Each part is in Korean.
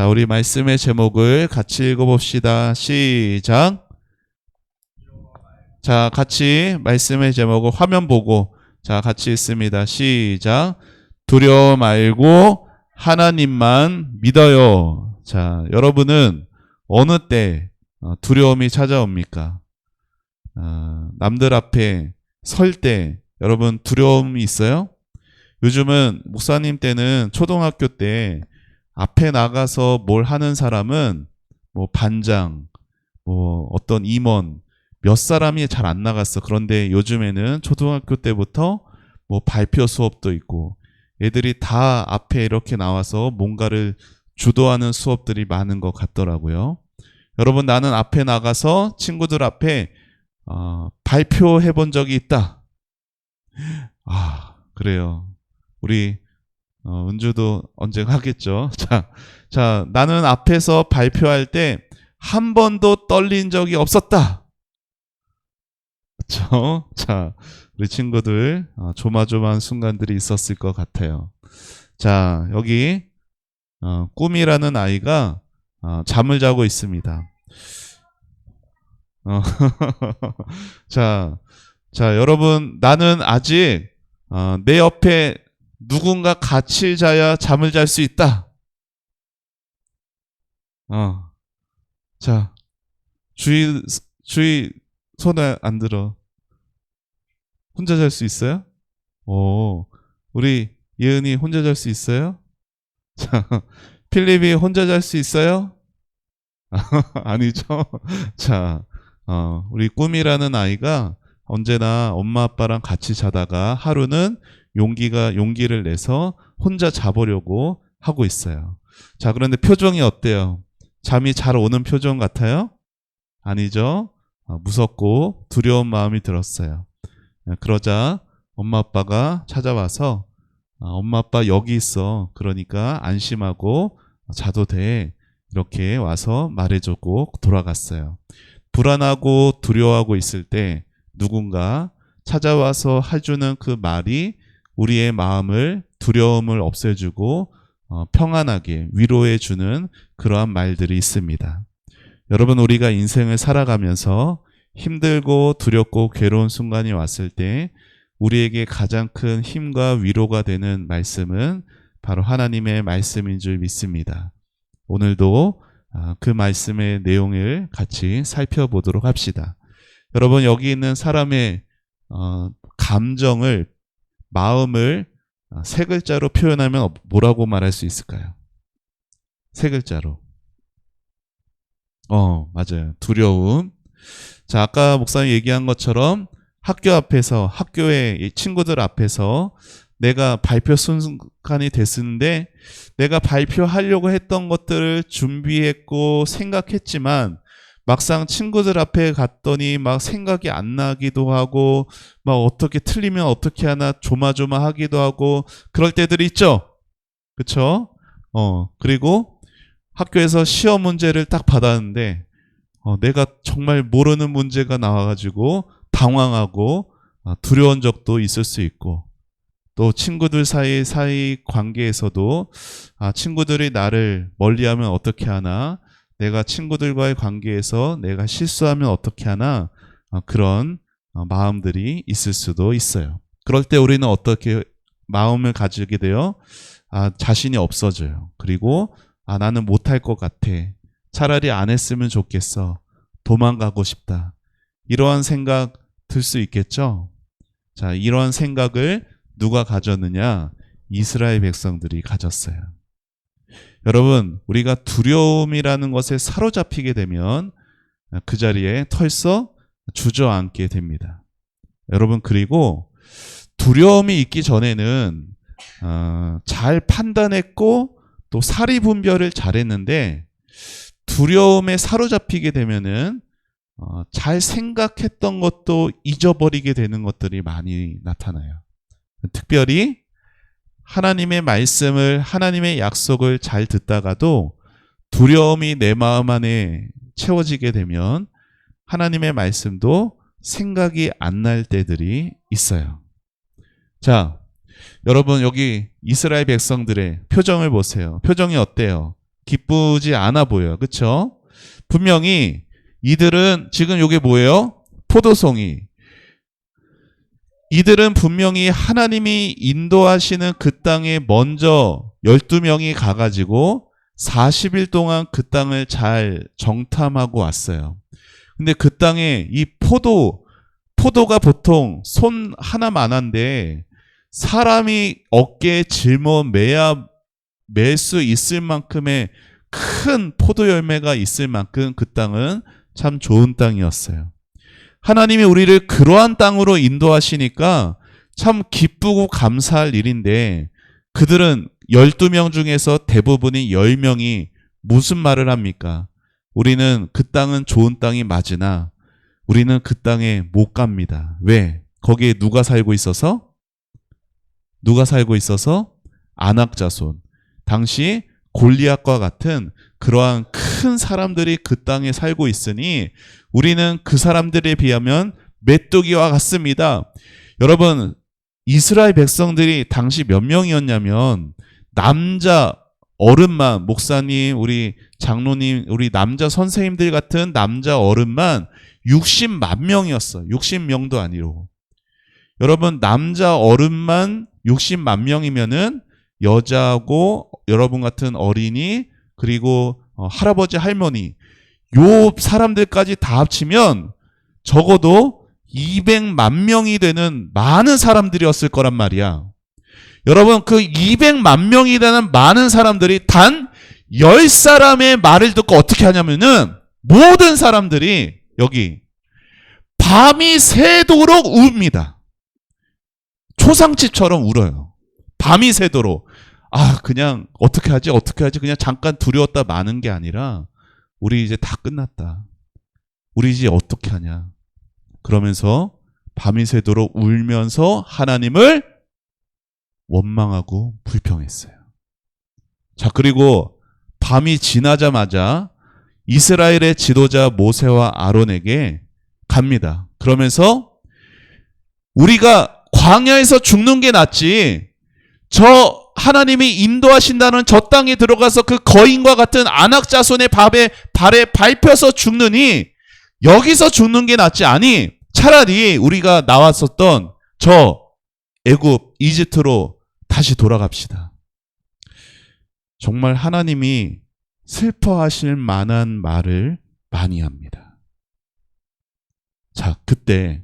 자, 우리 말씀의 제목을 같이 읽어봅시다. 시작. 자, 같이 말씀의 제목을 화면 보고 자, 같이 읽습니다. 시작. 두려워 말고 하나님만 믿어요. 자, 여러분은 어느 때 두려움이 찾아옵니까? 남들 앞에 설 때 여러분 두려움이 있어요? 요즘은 목사님 때는 초등학교 때 앞에 나가서 뭘 하는 사람은 뭐 반장, 뭐 어떤 임원 몇 사람이 잘 안 나갔어. 그런데 요즘에는 초등학교 때부터 뭐 발표 수업도 있고 애들이 다 앞에 이렇게 나와서 뭔가를 주도하는 수업들이 많은 것 같더라고요. 여러분, 나는 앞에 나가서 친구들 앞에 발표해 본 적이 있다. 그래요. 우리 은주도 언젠가 하겠죠. 자, 나는 앞에서 발표할 때 한 번도 떨린 적이 없었다. 그렇죠? 자, 우리 친구들 조마조마한 순간들이 있었을 것 같아요. 자, 여기 꿈이라는 아이가 잠을 자고 있습니다. 자, 여러분, 나는 아직 내 옆에 누군가 같이 자야 잠을 잘 수 있다. 자, 주위 손에 안 들어. 혼자 잘 수 있어요? 우리 예은이 혼자 잘 수 있어요? 자, 필립이 혼자 잘 수 있어요? 아니죠? 자, 우리 꿈이라는 아이가 언제나 엄마 아빠랑 같이 자다가 하루는 용기를 내서 혼자 자보려고 하고 있어요. 자, 그런데 표정이 어때요? 잠이 잘 오는 표정 같아요? 아니죠? 무섭고 두려운 마음이 들었어요. 그러자 엄마 아빠가 찾아와서 엄마 아빠 여기 있어. 그러니까 안심하고 자도 돼. 이렇게 와서 말해주고 돌아갔어요. 불안하고 두려워하고 있을 때 누군가 찾아와서 해주는 그 말이 우리의 마음을 두려움을 없애주고 평안하게 위로해주는 그러한 말들이 있습니다. 여러분, 우리가 인생을 살아가면서 힘들고 두렵고 괴로운 순간이 왔을 때 우리에게 가장 큰 힘과 위로가 되는 말씀은 바로 하나님의 말씀인 줄 믿습니다. 오늘도 그 말씀의 내용을 같이 살펴보도록 합시다. 여러분, 여기 있는 사람의 감정을, 마음을 세 글자로 표현하면 뭐라고 말할 수 있을까요? 세 글자로. 맞아요. 두려움. 자, 아까 목사님 얘기한 것처럼 학교 앞에서, 학교의 친구들 앞에서 내가 발표 순간이 됐는데 내가 발표하려고 했던 것들을 준비했고 생각했지만 막상 친구들 앞에 갔더니 막 생각이 안 나기도 하고 막 어떻게 틀리면 어떻게 하나 조마조마하기도 하고 그럴 때들이 있죠. 그렇죠? 그리고 학교에서 시험 문제를 딱 받았는데 내가 정말 모르는 문제가 나와가지고 당황하고 두려운 적도 있을 수 있고, 또 친구들 사이 관계에서도 친구들이 나를 멀리하면 어떻게 하나, 내가 친구들과의 관계에서 내가 실수하면 어떻게 하나, 그런 마음들이 있을 수도 있어요. 그럴 때 우리는 어떻게 마음을 가지게 돼요? 자신이 없어져요. 그리고 나는 못할 것 같아. 차라리 안 했으면 좋겠어. 도망가고 싶다. 이러한 생각 들 수 있겠죠? 자, 이러한 생각을 누가 가졌느냐? 이스라엘 백성들이 가졌어요. 여러분, 우리가 두려움이라는 것에 사로잡히게 되면 그 자리에 털썩 주저앉게 됩니다. 여러분, 그리고 두려움이 있기 전에는 잘 판단했고 또 사리분별을 잘했는데 두려움에 사로잡히게 되면은 잘 생각했던 것도 잊어버리게 되는 것들이 많이 나타나요. 특별히 하나님의 말씀을, 하나님의 약속을 잘 듣다가도 두려움이 내 마음 안에 채워지게 되면 하나님의 말씀도 생각이 안 날 때들이 있어요. 자, 여러분, 여기 이스라엘 백성들의 표정을 보세요. 표정이 어때요? 기쁘지 않아 보여요. 그렇죠? 분명히 이들은 지금 이게 뭐예요? 포도송이. 이들은 분명히 하나님이 인도하시는 그 땅에 먼저 12명이 가가지고 40일 동안 그 땅을 잘 정탐하고 왔어요. 근데 그 땅에 이 포도가 보통 손 하나만한데 사람이 어깨에 짊어 맬 수 있을 만큼의 큰 포도 열매가 있을 만큼 그 땅은 참 좋은 땅이었어요. 하나님이 우리를 그러한 땅으로 인도하시니까 참 기쁘고 감사할 일인데 그들은 12명 중에서 대부분이 10명이 무슨 말을 합니까? 우리는 그 땅은 좋은 땅이 맞으나 우리는 그 땅에 못 갑니다. 왜? 거기에 누가 살고 있어서? 아낙 자손. 당시 골리앗과 같은 그러한 큰 사람들이 그 땅에 살고 있으니 우리는 그 사람들에 비하면 메뚜기와 같습니다. 여러분, 이스라엘 백성들이 당시 몇 명이었냐면 남자 어른만, 목사님, 우리 장로님, 우리 남자 선생님들 같은 남자 어른만 60만 명이었어요. 60명도 아니고. 여러분, 남자 어른만 60만 명이면은 여자하고 여러분 같은 어린이 그리고 할아버지 할머니 요 사람들까지 다 합치면 적어도 200만 명이 되는 많은 사람들이었을 거란 말이야. 여러분, 그 200만 명이 되는 많은 사람들이 단 10사람의 말을 듣고 어떻게 하냐면은 모든 사람들이 여기 밤이 새도록 웁니다. 초상집처럼 울어요. 밤이 새도록. 그냥 어떻게 하지 그냥 잠깐 두려웠다 마는 게 아니라 우리 이제 다 끝났다. 우리 이제 어떻게 하냐. 그러면서 밤이 새도록 울면서 하나님을 원망하고 불평했어요. 자, 그리고 밤이 지나자마자 이스라엘의 지도자 모세와 아론에게 갑니다. 그러면서 우리가 광야에서 죽는 게 낫지 저 하나님이 인도하신다는 저 땅에 들어가서 그 거인과 같은 아낙 자손의 발에 밟혀서 죽느니 여기서 죽는 게 낫지. 아니 차라리 우리가 나왔었던 저 애굽 이집트로 다시 돌아갑시다. 정말 하나님이 슬퍼하실 만한 말을 많이 합니다. 자, 그때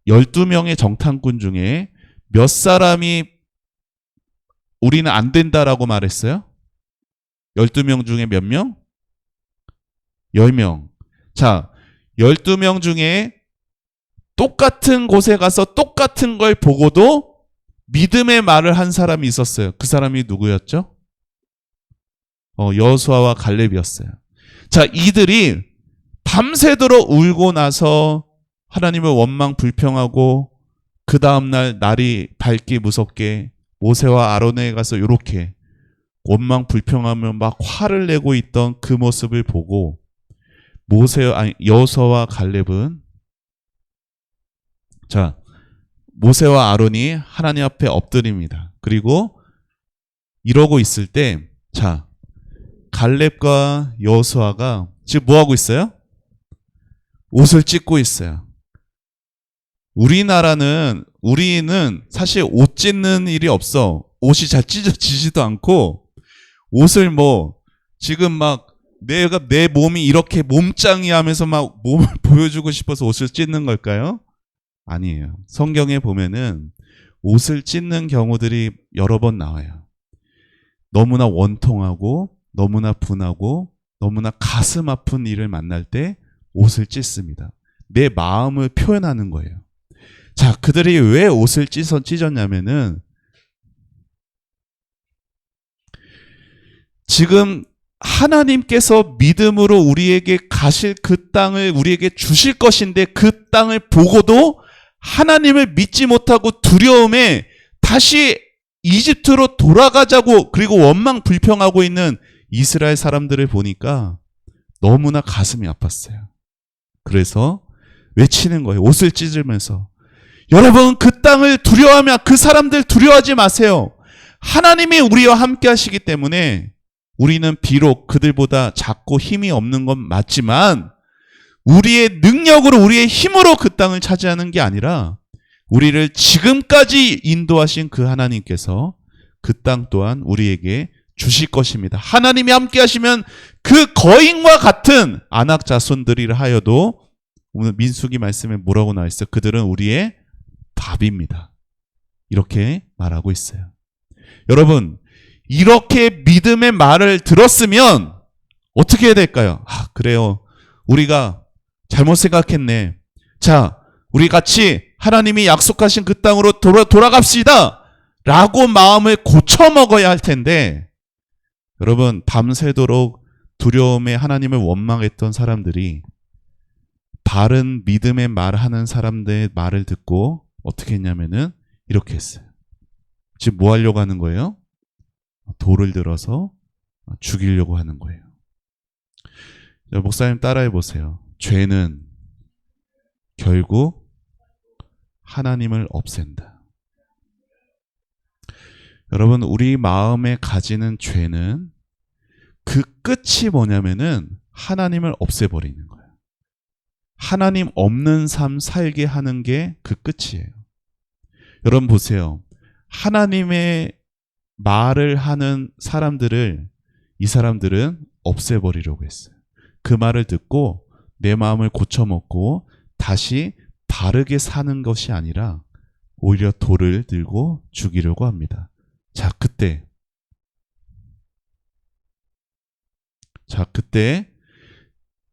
12명의 정탐꾼 중에 몇 사람이 우리는 안 된다라고 말했어요? 12명 중에 몇 명? 10명. 자, 12명 중에 똑같은 곳에 가서 똑같은 걸 보고도 믿음의 말을 한 사람이 있었어요. 그 사람이 누구였죠? 여호수아와 갈렙이었어요. 자, 이들이 밤새도록 울고 나서 하나님을 원망 불평하고 그 다음날 날이 밝기 무섭게 모세와 아론에 가서 이렇게 원망 불평하며 막 화를 내고 있던 그 모습을 보고 여호수아와 갈렙은 모세와 아론이 하나님 앞에 엎드립니다. 그리고 이러고 있을 때 갈렙과 여호수아가 지금 뭐 하고 있어요? 옷을 찢고 있어요. 우리는 사실 옷 찢는 일이 없어. 옷이 잘 찢어지지도 않고 옷을 지금 막 내 몸이 이렇게 몸짱이 하면서 막 몸을 보여주고 싶어서 옷을 찢는 걸까요? 아니에요. 성경에 보면은 옷을 찢는 경우들이 여러 번 나와요. 너무나 원통하고 너무나 분하고 너무나 가슴 아픈 일을 만날 때 옷을 찢습니다. 내 마음을 표현하는 거예요. 자, 그들이 왜 옷을 찢었냐면은 지금 하나님께서 믿음으로 우리에게 가실 그 땅을 우리에게 주실 것인데 그 땅을 보고도 하나님을 믿지 못하고 두려움에 다시 이집트로 돌아가자고 그리고 원망 불평하고 있는 이스라엘 사람들을 보니까 너무나 가슴이 아팠어요. 그래서 외치는 거예요. 옷을 찢으면서. 여러분, 그 땅을 두려워하며 그 사람들 두려워하지 마세요. 하나님이 우리와 함께 하시기 때문에 우리는 비록 그들보다 작고 힘이 없는 건 맞지만 우리의 능력으로 우리의 힘으로 그 땅을 차지하는 게 아니라 우리를 지금까지 인도하신 그 하나님께서 그 땅 또한 우리에게 주실 것입니다. 하나님이 함께 하시면 그 거인과 같은 아낙 자손들이라 하여도 오늘 민수기 말씀에 뭐라고 나와 있어요? 그들은 우리의 밥입니다. 이렇게 말하고 있어요. 여러분, 이렇게 믿음의 말을 들었으면 어떻게 해야 될까요? 그래요. 우리가 잘못 생각했네. 자, 우리 같이 하나님이 약속하신 그 땅으로 돌아갑시다. 라고 마음을 고쳐 먹어야 할 텐데, 여러분, 밤새도록 두려움에 하나님을 원망했던 사람들이 바른 믿음의 말하는 사람들의 말을 듣고 어떻게 했냐면은 이렇게 했어요. 지금 뭐 하려고 하는 거예요? 돌을 들어서 죽이려고 하는 거예요. 목사님 따라해 보세요. 죄는 결국 하나님을 없앤다. 여러분, 우리 마음에 가지는 죄는 그 끝이 뭐냐면은 하나님을 없애버리는 거예요. 하나님 없는 삶 살게 하는 게 그 끝이에요. 여러분 보세요. 하나님의 말을 하는 사람들을 이 사람들은 없애버리려고 했어요. 그 말을 듣고 내 마음을 고쳐먹고 다시 바르게 사는 것이 아니라 오히려 돌을 들고 죽이려고 합니다. 자, 그때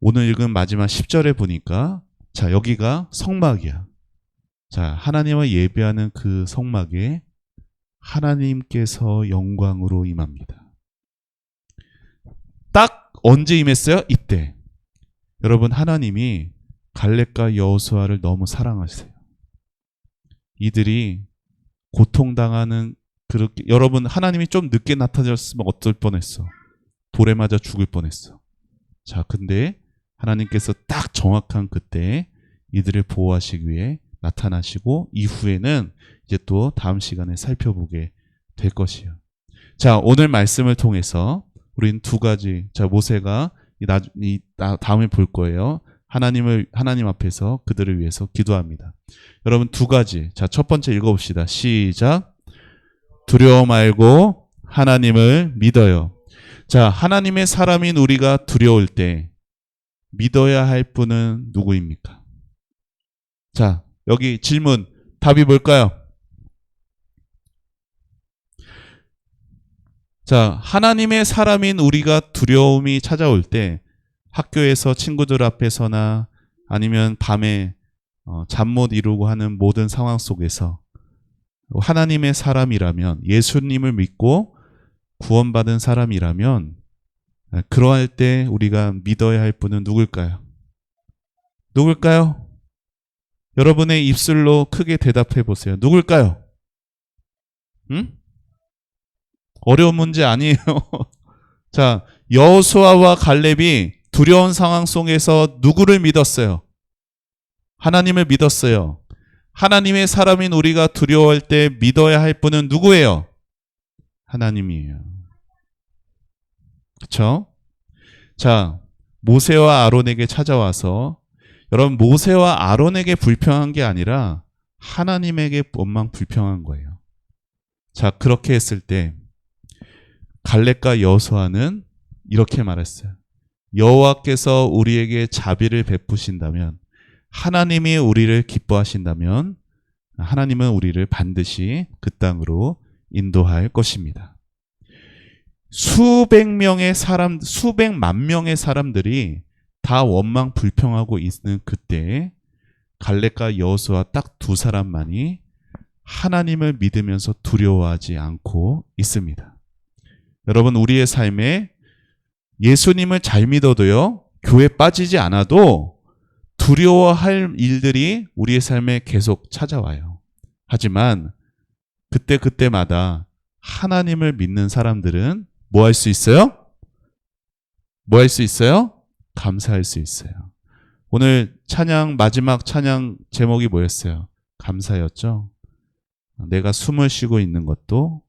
오늘 읽은 마지막 10절에 보니까 자, 여기가 성막이야. 자, 하나님을 예배하는 그 성막에 하나님께서 영광으로 임합니다. 딱 언제 임했어요? 이때. 여러분, 하나님이 갈렙과 여호수아를 너무 사랑하세요. 이들이 고통당하는 그렇게, 여러분, 하나님이 좀 늦게 나타났으면 어떨 뻔했어? 돌에 맞아 죽을 뻔했어. 자, 근데 하나님께서 딱 정확한 그때 이들을 보호하시기 위해 나타나시고 이후에는 이제 또 다음 시간에 살펴보게 될 것이에요. 자, 오늘 말씀을 통해서 우리는 두 가지, 자, 모세가 다음에 볼 거예요. 하나님 앞에서 그들을 위해서 기도합니다. 여러분, 두 가지. 자, 첫 번째 읽어봅시다. 시작. 두려워 말고 하나님을 믿어요. 자, 하나님의 사람인 우리가 두려울 때 믿어야 할 분은 누구입니까? 자, 여기 질문, 답이 뭘까요? 자, 하나님의 사람인 우리가 두려움이 찾아올 때 학교에서 친구들 앞에서나 아니면 밤에 잠 못 이루고 하는 모든 상황 속에서 하나님의 사람이라면, 예수님을 믿고 구원받은 사람이라면 그러할 때 우리가 믿어야 할 분은 누굴까요? 누굴까요? 여러분의 입술로 크게 대답해 보세요. 누굴까요? 응? 어려운 문제 아니에요. 자, 여호수아와 갈렙이 두려운 상황 속에서 누구를 믿었어요? 하나님을 믿었어요. 하나님의 사람인 우리가 두려워할 때 믿어야 할 분은 누구예요? 하나님이에요. 그렇죠? 자, 모세와 아론에게 찾아와서, 여러분, 모세와 아론에게 불평한 게 아니라 하나님에게 원망 불평한 거예요. 자, 그렇게 했을 때 갈렙과 여호수아는 이렇게 말했어요. 여호와께서 우리에게 자비를 베푸신다면, 하나님이 우리를 기뻐하신다면 하나님은 우리를 반드시 그 땅으로 인도할 것입니다. 수백만 명의 사람들이 다 원망 불평하고 있는 그때 갈렙과 여호수아 딱 두 사람만이 하나님을 믿으면서 두려워하지 않고 있습니다. 여러분, 우리의 삶에 예수님을 잘 믿어도요, 교회 빠지지 않아도 두려워할 일들이 우리의 삶에 계속 찾아와요. 하지만 그때마다 하나님을 믿는 사람들은 뭐 할 수 있어요? 뭐 할 수 있어요? 감사할 수 있어요. 오늘 마지막 찬양 제목이 뭐였어요? 감사였죠? 내가 숨을 쉬고 있는 것도,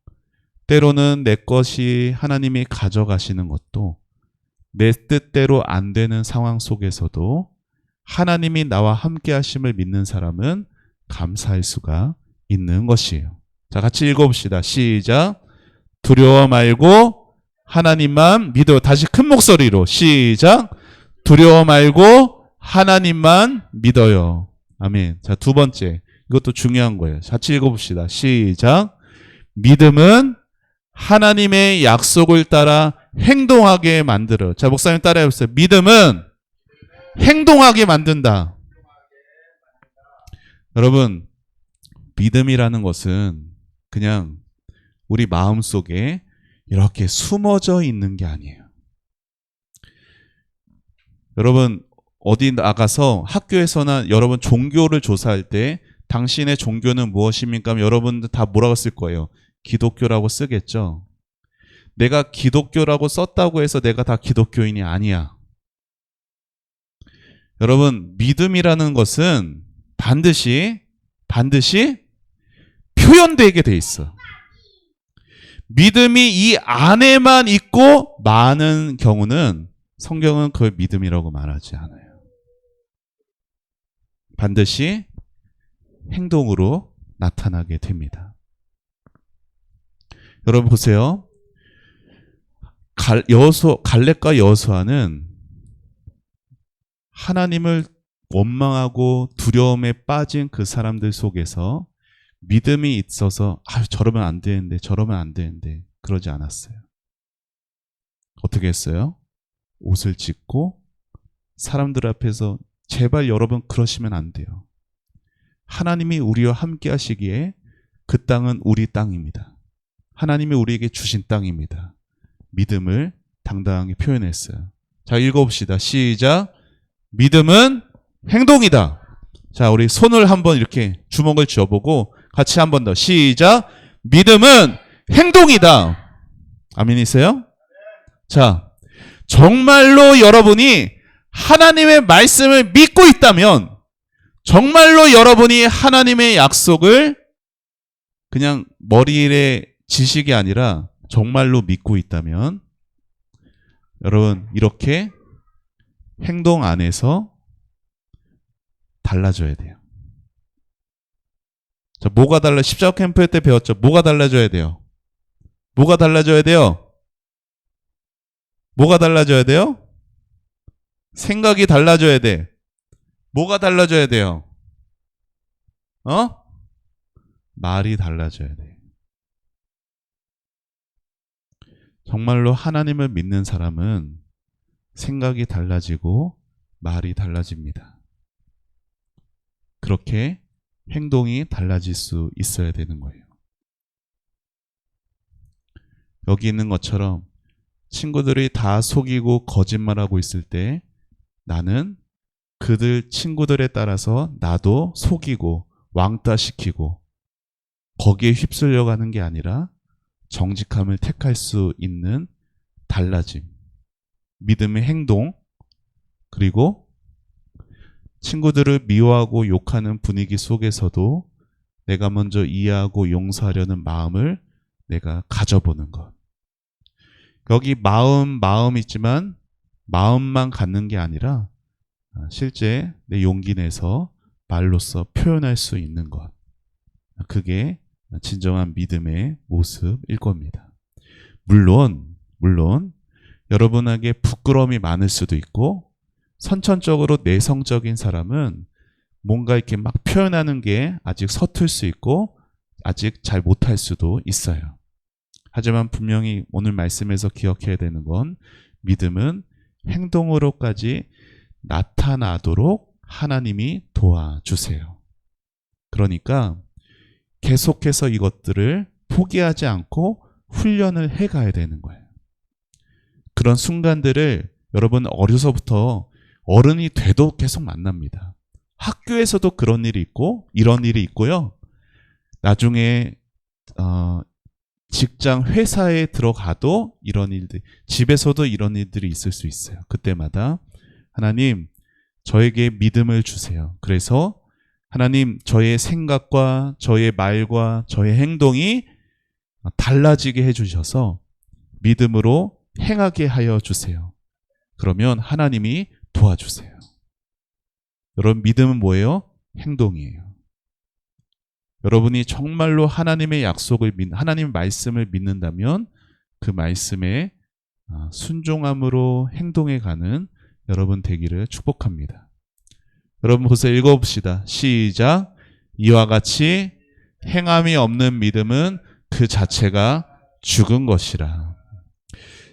때로는 내 것이 하나님이 가져가시는 것도 내 뜻대로 안 되는 상황 속에서도 하나님이 나와 함께 하심을 믿는 사람은 감사할 수가 있는 것이에요. 자, 같이 읽어봅시다. 시작. 두려워 말고 하나님만 믿어. 다시 큰 목소리로 시작. 두려워 말고 하나님만 믿어요. 아멘. 자, 두 번째. 이것도 중요한 거예요. 같이 읽어봅시다. 시작. 믿음은 하나님의 약속을 따라 행동하게 만들어. 자, 목사님 따라해보세요. 믿음은 행동하게 만든다. 여러분, 믿음이라는 것은 그냥 우리 마음속에 이렇게 숨어져 있는 게 아니에요. 여러분, 어디 나가서 학교에서나 여러분 종교를 조사할 때 당신의 종교는 무엇입니까? 하면 여러분들 다 뭐라고 쓸 거예요? 기독교라고 쓰겠죠. 내가 기독교라고 썼다고 해서 내가 다 기독교인이 아니야. 여러분, 믿음이라는 것은 반드시 표현되게 돼 있어. 믿음이 이 안에만 있고 많은 경우는 성경은 그걸 믿음이라고 말하지 않아요. 반드시 행동으로 나타나게 됩니다. 여러분 보세요. 갈렙과 여호수아는 하나님을 원망하고 두려움에 빠진 그 사람들 속에서 믿음이 있어서 저러면 안 되는데 그러지 않았어요. 어떻게 했어요? 옷을 찢고 사람들 앞에서 제발 여러분 그러시면 안 돼요. 하나님이 우리와 함께 하시기에 그 땅은 우리 땅입니다. 하나님이 우리에게 주신 땅입니다. 믿음을 당당하게 표현했어요. 자, 읽어봅시다. 시작. 믿음은 행동이다. 자, 우리 손을 한번 이렇게 주먹을 쥐어보고 같이 한 번 더. 시작. 믿음은 행동이다. 아멘이세요? 자, 정말로 여러분이 하나님의 말씀을 믿고 있다면, 정말로 여러분이 하나님의 약속을 그냥 머리에 지식이 아니라 정말로 믿고 있다면, 여러분 이렇게 행동 안에서 달라져야 돼요. 자, 뭐가 달라? 십자가 캠프 때 배웠죠. 뭐가 달라져야 돼요? 뭐가 달라져야 돼요? 뭐가 달라져야 돼요? 생각이 달라져야 돼. 뭐가 달라져야 돼요? 말이 달라져야 돼. 정말로 하나님을 믿는 사람은 생각이 달라지고 말이 달라집니다. 그렇게 행동이 달라질 수 있어야 되는 거예요. 여기 있는 것처럼 친구들이 다 속이고 거짓말하고 있을 때 나는 그들 친구들에 따라서 나도 속이고 왕따시키고 거기에 휩쓸려 가는 게 아니라 정직함을 택할 수 있는 달라짐, 믿음의 행동, 그리고 친구들을 미워하고 욕하는 분위기 속에서도 내가 먼저 이해하고 용서하려는 마음을 내가 가져보는 것. 여기 마음 있지만 마음만 갖는 게 아니라 실제 내 용기 내서 말로써 표현할 수 있는 것. 그게 진정한 믿음의 모습일 겁니다. 물론 여러분에게 부끄러움이 많을 수도 있고 선천적으로 내성적인 사람은 뭔가 이렇게 막 표현하는 게 아직 서툴 수 있고 아직 잘 못할 수도 있어요. 하지만 분명히 오늘 말씀에서 기억해야 되는 건 믿음은 행동으로까지 나타나도록 하나님이 도와주세요. 그러니까 계속해서 이것들을 포기하지 않고 훈련을 해가야 되는 거예요. 그런 순간들을 여러분 어려서부터 어른이 돼도 계속 만납니다. 학교에서도 그런 일이 있고 이런 일이 있고요. 나중에 직장 회사에 들어가도 이런 일들, 집에서도 이런 일들이 있을 수 있어요. 그때마다 하나님 저에게 믿음을 주세요. 그래서 하나님 저의 생각과 저의 말과 저의 행동이 달라지게 해주셔서 믿음으로 행하게 하여 주세요. 그러면 하나님이 도와주세요. 여러분, 믿음은 뭐예요? 행동이에요. 여러분이 정말로 하나님의 약속을 하나님 말씀을 믿는다면 그 말씀에 순종함으로 행동해가는 여러분 되기를 축복합니다. 여러분 보세요. 읽어봅시다. 시작. 이와 같이 행함이 없는 믿음은 그 자체가 죽은 것이라.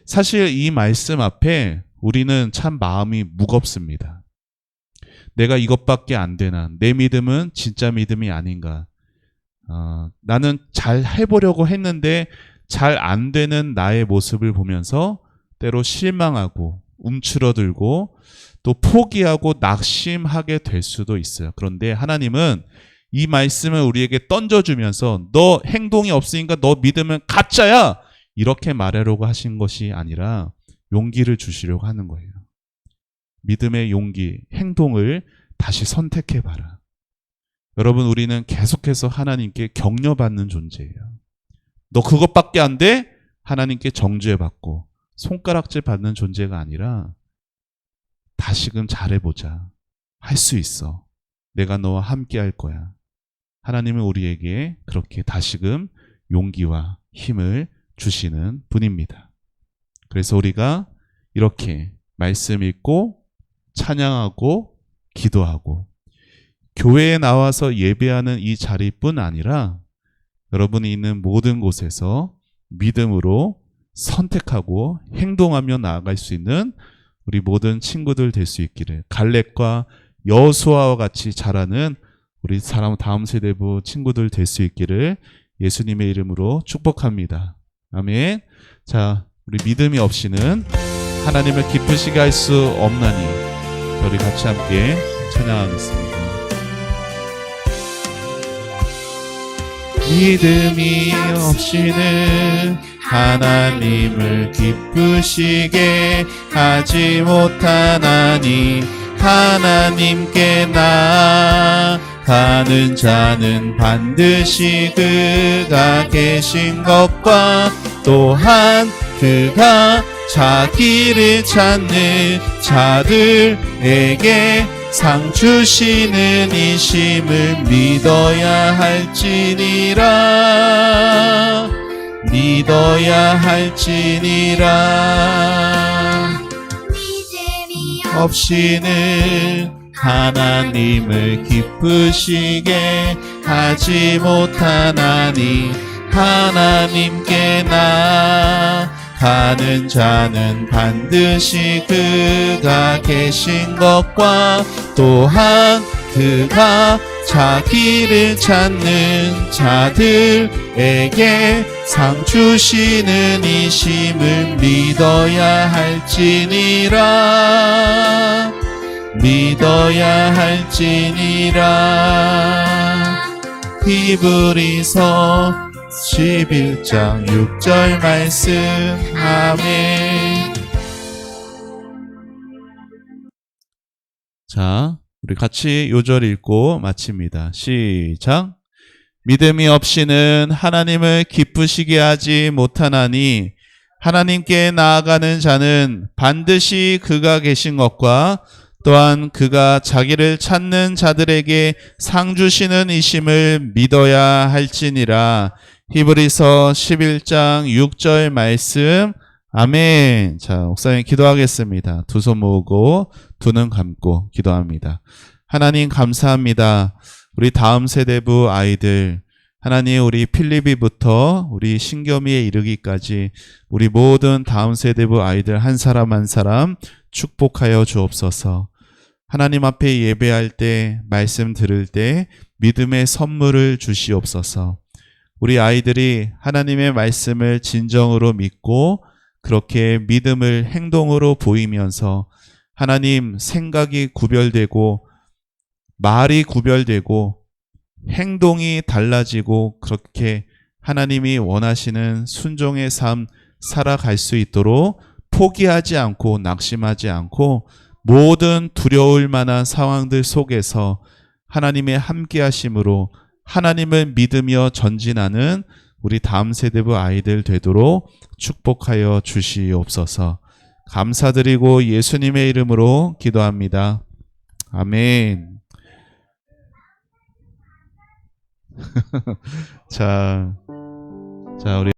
사실 이 말씀 앞에 우리는 참 마음이 무겁습니다. 내가 이것밖에 안 되나? 내 믿음은 진짜 믿음이 아닌가? 나는 잘 해보려고 했는데 잘 안 되는 나의 모습을 보면서 때로 실망하고 움츠러들고 또 포기하고 낙심하게 될 수도 있어요. 그런데 하나님은 이 말씀을 우리에게 던져주면서 너 행동이 없으니까 너 믿음은 가짜야! 이렇게 말하려고 하신 것이 아니라 용기를 주시려고 하는 거예요. 믿음의 용기, 행동을 다시 선택해봐라. 여러분, 우리는 계속해서 하나님께 격려받는 존재예요. 너 그것밖에 안 돼? 하나님께 정죄받고 손가락질 받는 존재가 아니라 다시금 잘해보자. 할 수 있어. 내가 너와 함께 할 거야. 하나님은 우리에게 그렇게 다시금 용기와 힘을 주시는 분입니다. 그래서 우리가 이렇게 말씀 읽고 찬양하고 기도하고 교회에 나와서 예배하는 이 자리뿐 아니라 여러분이 있는 모든 곳에서 믿음으로 선택하고 행동하며 나아갈 수 있는 우리 모든 친구들 될 수 있기를, 갈렙과 여호수아와 같이 자라는 우리 다음 세대부 친구들 될 수 있기를 예수님의 이름으로 축복합니다. 아멘. 자, 우리 믿음이 없이는 하나님을 기쁘시게 할 수 없나니 우리 같이 함께 찬양하겠습니다. 믿음이 없이는 하나님을 기쁘시게 하지 못하나니 하나님께 나아가는 자는 반드시 그가 계신 것과 또한 그가 자기를 찾는 자들에게 상 주시는 이심을 믿어야 할지니라. 믿어야 할지니라. 믿음이 없이는 하나님을 기쁘시게 하지 못하나니 하나님께 나아가는 자는 반드시 그가 계신 것과 또한 그가 자기를 찾는 자들에게 상 주시는 이심을 믿어야 할지니라. 믿어야 할지니라. 히브리서 11장 6절 말씀. 아멘. 자, 우리 같이 요절 읽고 마칩니다. 시작. 믿음이 없이는 하나님을 기쁘시게 하지 못하나니 하나님께 나아가는 자는 반드시 그가 계신 것과 또한 그가 자기를 찾는 자들에게 상 주시는 이심을 믿어야 할지니라. 히브리서 11장 6절 말씀. 아멘. 자, 목사님 기도하겠습니다. 두 손 모으고 두 눈 감고 기도합니다. 하나님 감사합니다. 우리 다음 세대부 아이들, 하나님 우리 필리비부터 우리 신겸이에 이르기까지 우리 모든 다음 세대부 아이들 한 사람 한 사람 축복하여 주옵소서. 하나님 앞에 예배할 때, 말씀 들을 때 믿음의 선물을 주시옵소서. 우리 아이들이 하나님의 말씀을 진정으로 믿고 그렇게 믿음을 행동으로 보이면서 하나님 생각이 구별되고 말이 구별되고 행동이 달라지고 그렇게 하나님이 원하시는 순종의 삶 살아갈 수 있도록 포기하지 않고 낙심하지 않고 모든 두려울 만한 상황들 속에서 하나님의 함께 하심으로 하나님을 믿으며 전진하는 우리 다음 세대부 아이들 되도록 축복하여 주시옵소서. 감사드리고 예수님의 이름으로 기도합니다. 아멘. 자, 우리